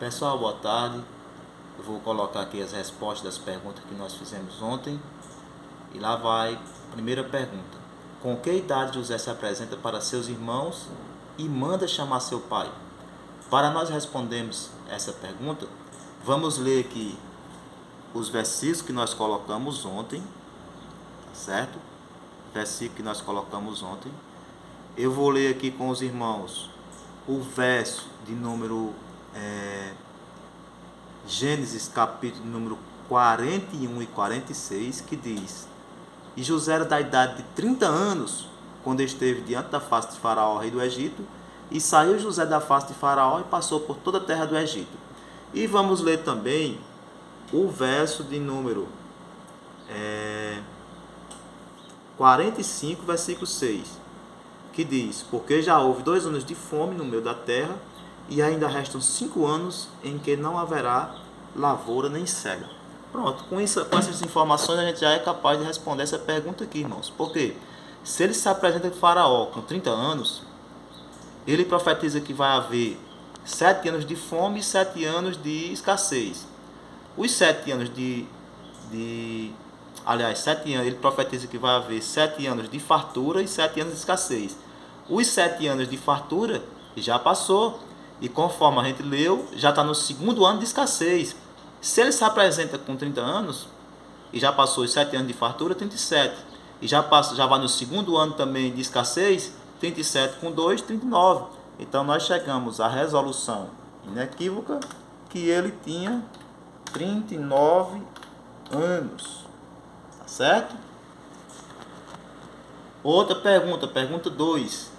Pessoal, boa tarde. Eu vou colocar aqui as respostas das perguntas que nós fizemos ontem. E lá vai a primeira pergunta. Com que idade José se apresenta para seus irmãos e manda chamar seu pai? Para nós respondermos essa pergunta, vamos ler aqui os versículos que nós colocamos ontem, certo? Versículo que nós colocamos ontem. Eu vou ler aqui com os irmãos o verso de número Gênesis capítulo número 41 e 46, que diz: E José era da idade de 30 anos, quando esteve diante da face de Faraó, rei do Egito, e saiu José da face de Faraó e passou por toda a terra do Egito. E vamos ler também o verso de número 45, versículo 6, que diz: Porque já houve 2 anos de fome no meio da terra, e ainda restam 5 anos em que não haverá lavoura nem cega. Pronto, com essas informações a gente já é capaz de responder essa pergunta aqui, irmãos. Porque se ele se apresenta com Faraó com 30 anos, ele profetiza que vai haver 7 anos de fome e 7 anos de escassez. Os 7 anos aliás, 7 anos, ele profetiza que vai haver 7 anos de fartura e 7 anos de escassez. Os 7 anos de fartura já passou, e conforme a gente leu, já está no segundo ano de escassez. Se ele se apresenta com 30 anos, e já passou os 7 anos de fartura, 37. E já vai no segundo ano também de escassez, 37 com 2, 39. Então nós chegamos à resolução inequívoca que ele tinha 39 anos. Tá certo? Outra pergunta, pergunta 2.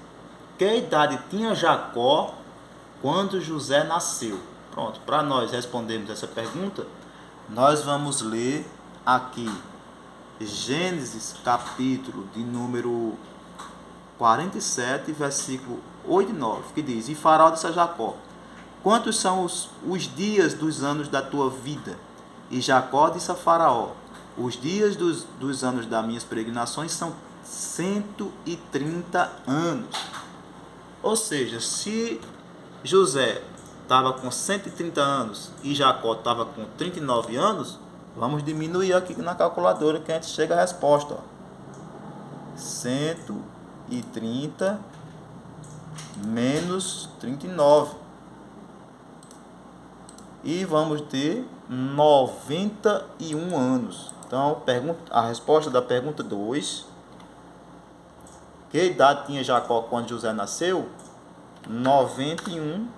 Que idade tinha Jacó quando José nasceu? Pronto, para nós respondermos essa pergunta, nós vamos ler aqui Gênesis capítulo de número 47, versículo 8 e 9, que diz: E Faraó disse a Jacó: Quantos são os dias dos anos da tua vida? E Jacó disse a Faraó: Os dias dos anos das minhas peregrinações são 130 anos. Ou seja, se José estava com 130 anos e Jacó estava com 39 anos, vamos diminuir aqui na calculadora que a gente chega à resposta. 130 menos 39. E vamos ter 91 anos. Então, a resposta da pergunta 2. Que idade tinha Jacó quando José nasceu? 91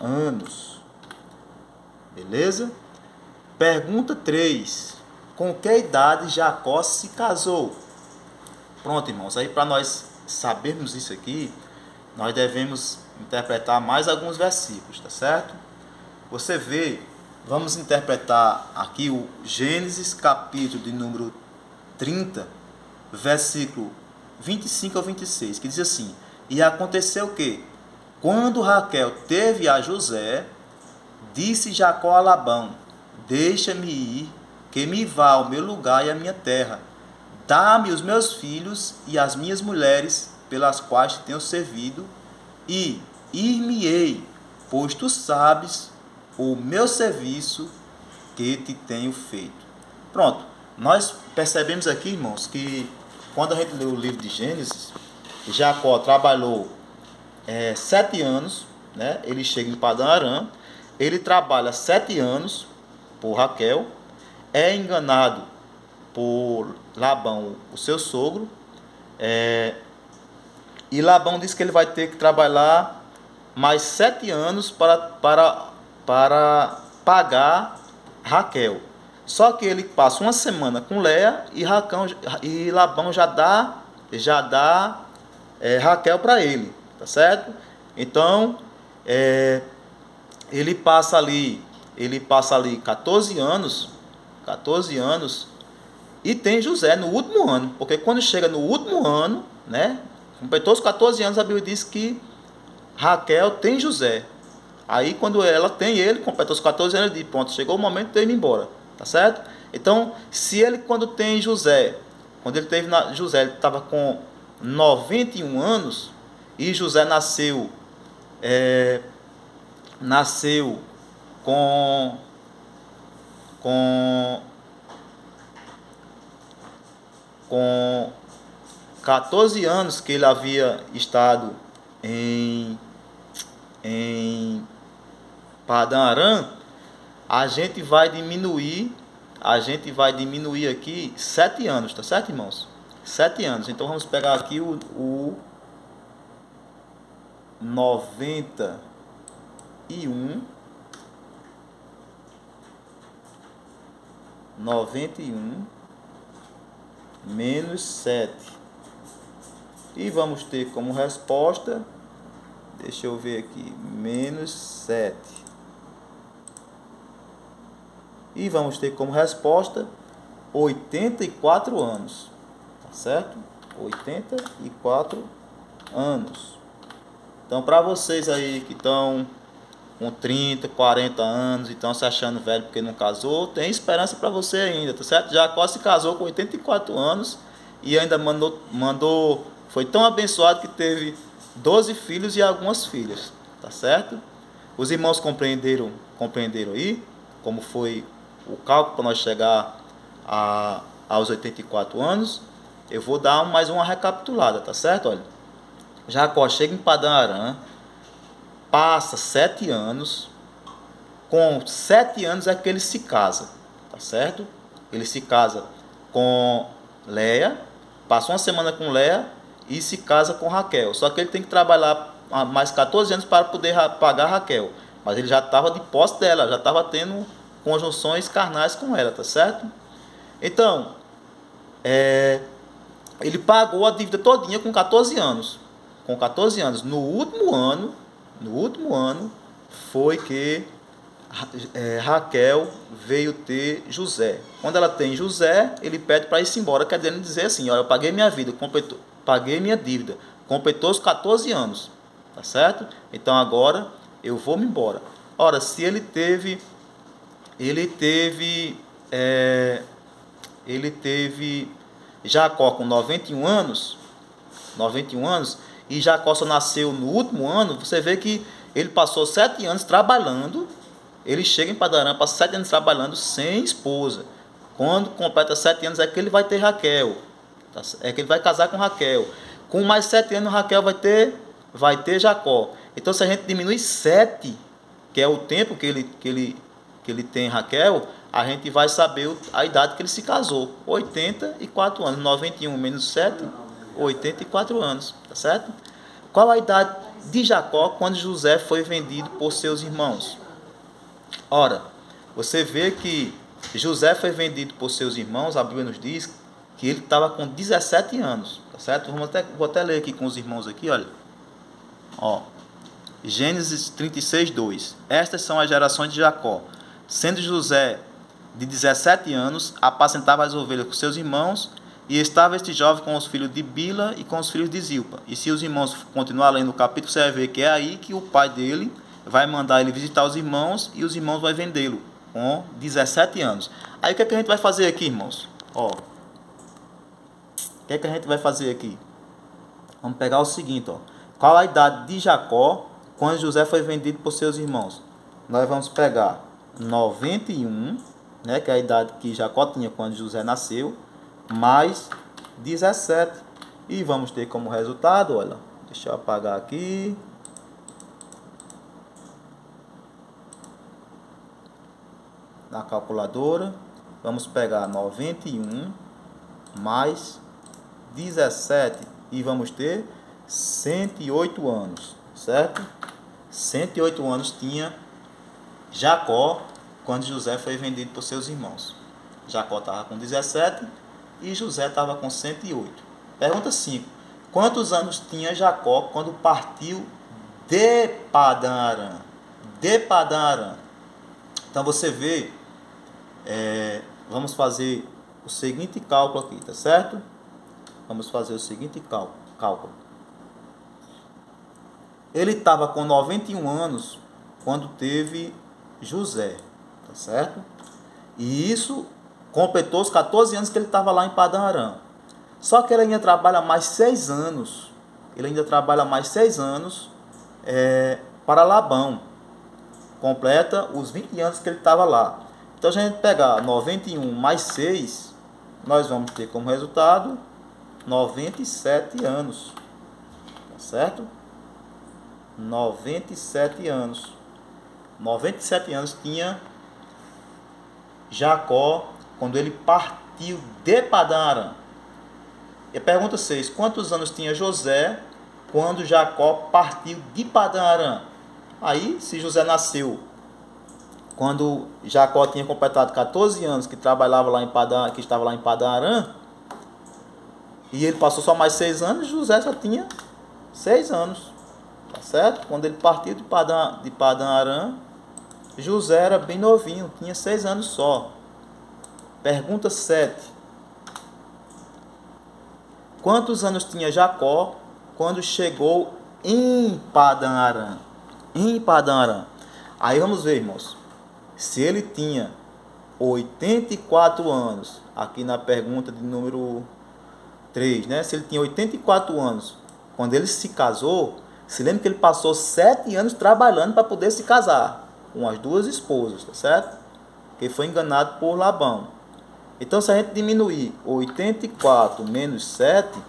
anos. Beleza? Pergunta 3. Com que idade Jacó se casou? Pronto, irmãos. Aí, para nós sabermos isso aqui, nós devemos interpretar mais alguns versículos, tá certo? Você vê, vamos interpretar aqui o Gênesis capítulo de número 30, versículo 25 ao 26, que diz assim: E aconteceu que, quando Raquel teve a José, disse Jacó a Labão: Deixa-me ir, que me vá ao meu lugar e à minha terra. Dá-me os meus filhos e as minhas mulheres, pelas quais te tenho servido, e ir-me-ei, pois tu sabes o meu serviço que te tenho feito. Pronto, nós percebemos aqui, irmãos, que quando a gente lê o livro de Gênesis, Jacó trabalhou 7 anos, né? Ele chega em Padã Arã, ele trabalha 7 anos por Raquel, é enganado por Labão, o seu sogro, e Labão diz que ele vai ter que trabalhar mais 7 anos para pagar Raquel. Só que ele passa uma semana com Léa e Labão já dá Raquel para ele, tá certo? Então, ele passa ali 14 anos e tem José no último ano, porque quando chega no último ano, né, completou os 14 anos, a Bíblia diz que Raquel tem José. Aí quando ela tem ele, completou os 14 anos, ele diz: pronto, chegou o momento de eu ir embora, tá certo? Então, se ele quando tem José, quando ele teve José, ele estava com 91 anos, e José nasceu nasceu com com com 14 anos que ele havia estado em Padã Arã, a gente vai diminuir aqui 7 anos, tá certo, irmãos? 7 anos. Então vamos pegar aqui o 91 menos 7. E vamos ter como resposta, deixa eu ver aqui, menos 7. E vamos ter como resposta 84 anos. Tá certo? 84 anos. Então, para vocês aí que estão com 30, 40 anos e estão se achando velho porque não casou, tem esperança para você ainda, tá certo? Jacó se casou com 84 anos e ainda foi tão abençoado que teve 12 filhos e algumas filhas, tá certo? Os irmãos compreenderam aí como foi o cálculo para nós chegar aos 84 anos. Eu vou dar mais uma recapitulada, tá certo? Olha, Jacó chega em Padã Arã, passa 7 anos, com 7 anos é que ele se casa, tá certo? Ele se casa com Leia, passa uma semana com Leia e se casa com Raquel. Só que ele tem que trabalhar mais 14 anos para poder pagar Raquel. Mas ele já estava de posse dela, já estava tendo conjunções carnais com ela, tá certo? Então, ele pagou a dívida todinha com 14 anos. Com 14 anos. No último ano foi que Raquel veio ter José. Quando ela tem José, ele pede para ir embora, querendo dizer assim, olha, eu paguei minha vida, paguei minha dívida, completou os 14 anos, tá certo? Então agora eu vou me embora. Ora, se ele teve Jacó com 91 anos, e Jacó só nasceu no último ano, você vê que ele passou 7 anos trabalhando, ele chega em Padã Arã, passa 7 anos trabalhando sem esposa. Quando completa 7 anos é que ele vai ter Raquel, é que ele vai casar com Raquel. Com mais 7 anos Raquel vai ter Jacó. Então se a gente diminui 7, que é o tempo que ele tem Raquel, a gente vai saber a idade que ele se casou. 84 anos. 91 menos 7, 84 anos. Tá certo? Qual a idade de Jacó quando José foi vendido por seus irmãos? Ora, você vê que José foi vendido por seus irmãos, a Bíblia nos diz que ele estava com 17 anos. Tá certo? Vou até ler aqui com os irmãos aqui, olha. Ó. Gênesis 36, 2. Estas são as gerações de Jacó. Sendo José de 17 anos, apacentava as ovelhas com seus irmãos, e estava este jovem com os filhos de Bila e com os filhos de Zilpa. E se os irmãos continuar lendo o capítulo, você vai ver que é aí que o pai dele vai mandar ele visitar os irmãos, e os irmãos vão vendê-lo com 17 anos. Aí o que é que a gente vai fazer aqui, irmãos? Ó, o que é que a gente vai fazer aqui? Vamos pegar o seguinte, ó. Qual a idade de Jacó quando José foi vendido por seus irmãos? Nós vamos pegar 91, né, que é a idade que Jacó tinha quando José nasceu, mais 17. E vamos ter como resultado, olha, deixa eu apagar aqui. Na calculadora, vamos pegar 91 mais 17 e vamos ter 108 anos, certo? 108 anos tinha Jacó quando José foi vendido por seus irmãos. Jacó estava com 17 e José estava com 108. Pergunta 5. Quantos anos tinha Jacó quando partiu de Padã Arã? De Padã Arã. Então você vê, vamos fazer o seguinte cálculo aqui, tá certo? Vamos fazer o seguinte cálculo. Ele estava com 91 anos quando teve José, tá certo? E isso completou os 14 anos que ele estava lá em Padã Arã. Só que ele ainda trabalha mais 6 anos. Ele ainda trabalha mais 6 anos para Labão. completa os 20 anos que ele estava lá. Então, se a gente pegar 91 mais 6, nós vamos ter como resultado 97 anos. Tá certo? 97 anos. 97 anos tinha Jacó quando ele partiu de Padã Arã. E pergunta 6. Quantos anos tinha José quando Jacó partiu de Padã Arã? Aí, se José nasceu quando Jacó tinha completado 14 anos, que trabalhava lá em Padã, que estava lá em Padã Arã, e ele passou só mais 6 anos, José só tinha 6 anos. Tá certo? Quando ele partiu de Padã Arã, José era bem novinho, tinha 6 anos só. Pergunta 7. Quantos anos tinha Jacó quando chegou em Padã Arã? Em Padã Arã. Aí vamos ver, irmãos. Se ele tinha 84 anos, aqui na pergunta de número 3, né? Se ele tinha 84 anos quando ele se casou, se lembra que ele passou 7 anos trabalhando para poder se casar com as 2 esposas, tá certo? Que foi enganado por Labão. Então, se a gente diminuir 84 menos 7,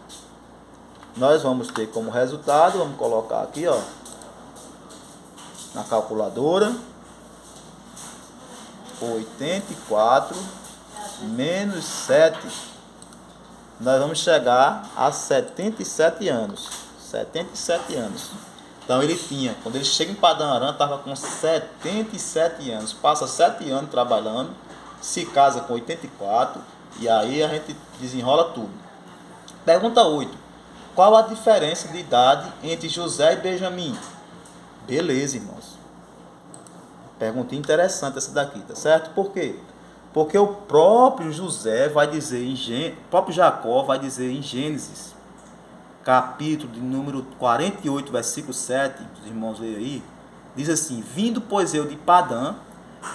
nós vamos ter como resultado, vamos colocar aqui, ó, na calculadora, 84 menos 7, nós vamos chegar a 77 anos. 77 anos. Então ele tinha, quando ele chega em Padã Arã, estava com 77 anos. Passa 7 anos trabalhando, se casa com 84, e aí a gente desenrola tudo. Pergunta 8. Qual a diferença de idade entre José e Benjamim? Beleza, irmãos. Pergunta interessante essa daqui, tá certo? Por quê? Porque o próprio José vai dizer, o próprio Jacó vai dizer em Gênesis, capítulo de número 48, versículo 7, os irmãos leem aí, diz assim: vindo, pois, eu de Padã,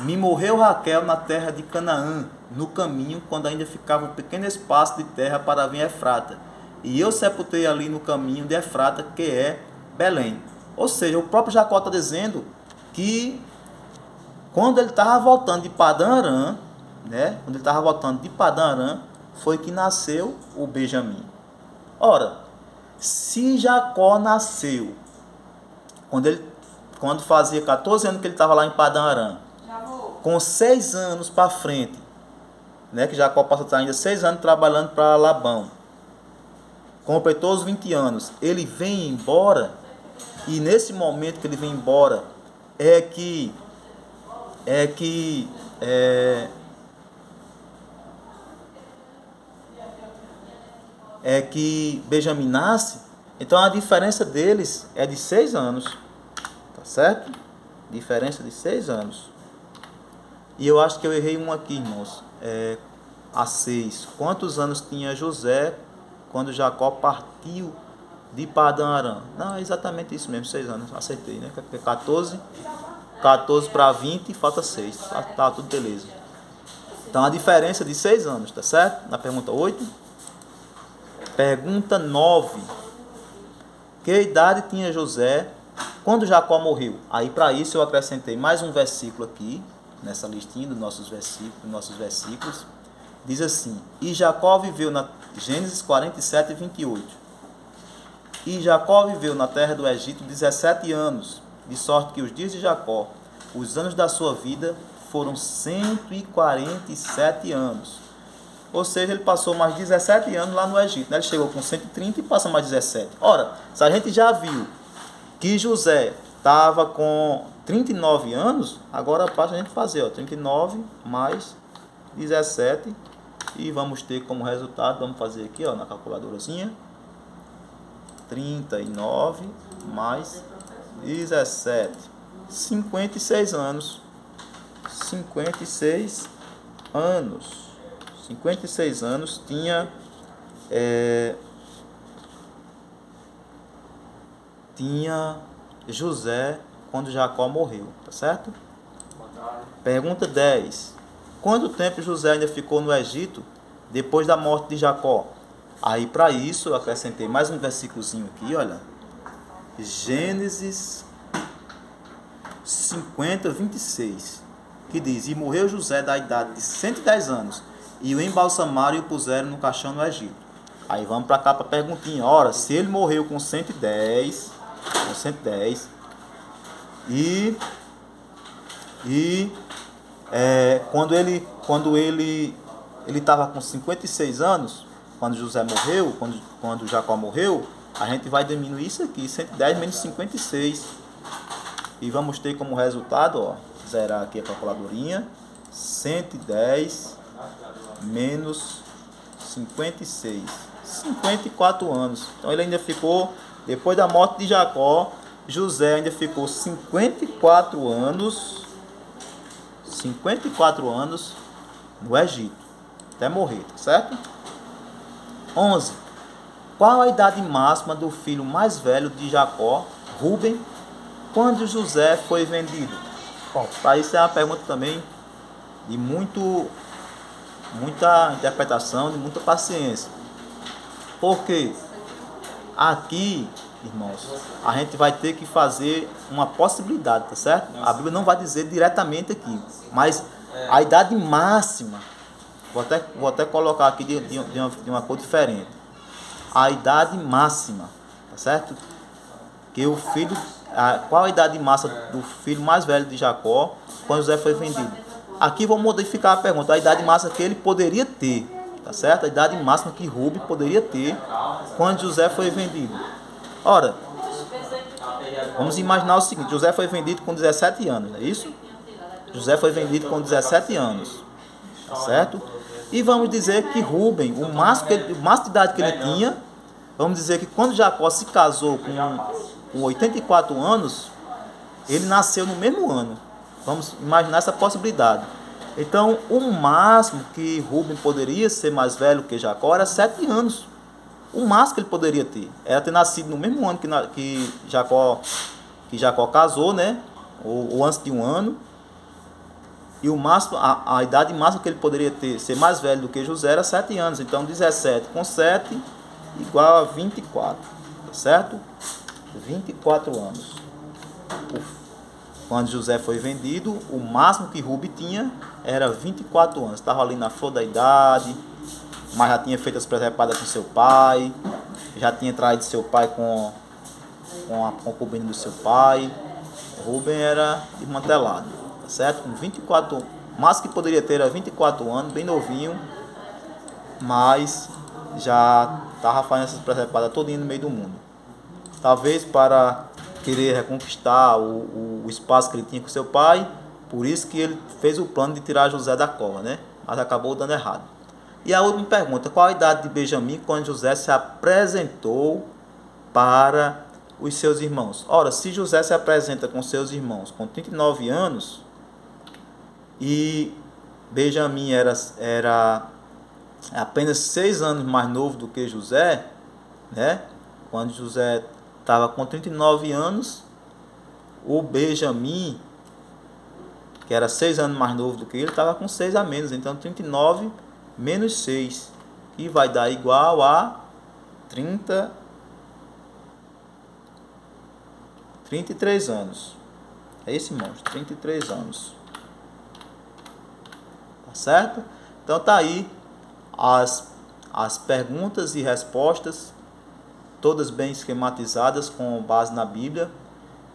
me morreu Raquel na terra de Canaã, no caminho, quando ainda ficava um pequeno espaço de terra para vir Efrata. E eu sepultei ali no caminho de Efrata, que é Belém. Ou seja, o próprio Jacó está dizendo que quando ele estava voltando de Padã Arã, né? Quando ele estava voltando de Padã Arã, foi que nasceu o Benjamim. Ora, se Jacó nasceu quando fazia 14 anos que ele estava lá em Padã Arã, com 6 anos para frente, né, que Jacó passa ainda 6 anos trabalhando para Labão, completou os 20 anos, ele vem embora, e nesse momento que ele vem embora é que Benjamim nasce. Então a diferença deles é de 6 anos, tá certo? Diferença de 6 anos. E eu acho que eu errei um aqui, irmãos. A 6. Quantos anos tinha José quando Jacó partiu de Padã Arã? Não, é exatamente isso mesmo, 6 anos. Acertei, né? 14 para 20, falta 6. Tá tudo beleza. Então a diferença de 6 anos, tá certo? Na pergunta 8. Pergunta 9. Que idade tinha José quando Jacó morreu? Aí para isso eu acrescentei mais um versículo aqui, nessa listinha dos nossos versículos. Diz assim: e Jacó viveu na Gênesis 47, 28. E Jacó viveu na terra do Egito 17 anos, de sorte que os dias de Jacó, os anos da sua vida, foram 147 anos. Ou seja, ele passou mais 17 anos lá no Egito, né? Ele chegou com 130 e passa mais 17. Ora, se a gente já viu que José estava com 39 anos, agora basta a gente fazer, ó, 39 mais 17, e vamos ter como resultado, vamos fazer aqui, ó, na calculadorazinha, 39 mais 17, 56 anos. 56 anos. 56 anos tinha José quando Jacó morreu, tá certo? Pergunta 10. Quanto tempo José ainda ficou no Egito depois da morte de Jacó? Aí para isso eu acrescentei mais um versículozinho aqui, olha. Gênesis 50, 26, que diz: E morreu José da idade de 110 anos, e o embalsamaram e o puseram no caixão no Egito. Aí vamos para cá para a perguntinha. Ora, se ele morreu com 110, e quando ele estava com 56 anos, quando José morreu, quando Jacó morreu, a gente vai diminuir isso aqui, 110 menos 56. E vamos ter como resultado, ó, zerar aqui a calculadorinha, 110 menos 56, 54 anos. Então ele ainda ficou, depois da morte de Jacó, José ainda ficou 54 anos no Egito, até morrer, tá certo? 11. Qual a idade máxima do filho mais velho de Jacó, Rúben, quando José foi vendido? Bom, para isso é uma pergunta também de muita interpretação, de muita paciência. Porque aqui, irmãos, a gente vai ter que fazer uma possibilidade, tá certo? A Bíblia não vai dizer diretamente aqui, mas a idade máxima, vou até colocar aqui de uma cor diferente. A idade máxima, tá certo? Que o filho, qual a idade máxima do filho mais velho de Jacó quando José foi vendido? Aqui vou modificar a pergunta. A idade máxima que ele poderia ter, tá certo? A idade máxima que Rubem poderia ter quando José foi vendido. Ora, vamos imaginar o seguinte: José foi vendido com 17 anos, não é isso? José foi vendido com 17 anos, tá certo? E vamos dizer que Rubem, o máximo de idade que ele tinha, vamos dizer que quando Jacó se casou com 84 anos, ele nasceu no mesmo ano. Vamos imaginar essa possibilidade. Então, o máximo que Rubem poderia ser mais velho que Jacó era 7 anos. O máximo que ele poderia ter era ter nascido no mesmo ano que Jacó casou, né? Ou antes de um ano. E o máximo, a idade máxima que ele poderia ter, ser mais velho do que José, era 7 anos. Então, 17 com 7 igual a 24, tá certo? 24 anos. Quando José foi vendido, o máximo que Rubem tinha era 24 anos. Estava ali na flor da idade, mas já tinha feito as presepadas com seu pai, já tinha traído seu pai com a concubina do seu pai. Rubem era desmantelado, tá certo? Com 24, o máximo que poderia ter era 24 anos, bem novinho, mas já estava fazendo essas presepadas todinha no meio do mundo. Talvez para querer reconquistar o espaço que ele tinha com seu pai, por isso que ele fez o plano de tirar José da cova, né? Mas acabou dando errado. E a última pergunta: qual a idade de Benjamim quando José se apresentou para os seus irmãos? Ora, se José se apresenta com seus irmãos com 39 anos e Benjamim era apenas 6 anos mais novo do que José, né? Quando José estava com 39 anos, o Benjamim, que era 6 anos mais novo do que ele, estava com 6 a menos. Então 39 menos 6, que vai dar igual a 33 anos. É esse, irmãos, 33 anos. Tá certo? Então tá aí as perguntas e respostas, todas bem esquematizadas com base na Bíblia.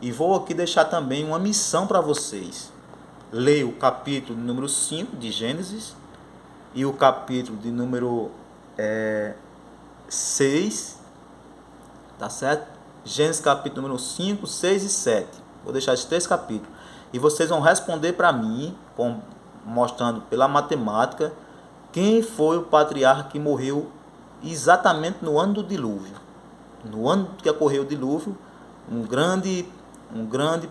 E vou aqui deixar também uma missão para vocês. Leia o capítulo número 5 de Gênesis e o capítulo de número 6, tá certo? Gênesis capítulo número 5, 6 e 7. Vou deixar esses 3 capítulos. E vocês vão responder para mim, mostrando pela matemática, quem foi o patriarca que morreu exatamente no ano do dilúvio. No ano que ocorreu o dilúvio, um grande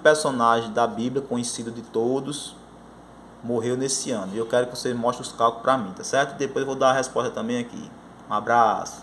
personagem da Bíblia, conhecido de todos, morreu nesse ano. E eu quero que vocês mostrem os cálculos para mim, tá certo? Depois eu vou dar a resposta também aqui. Um abraço.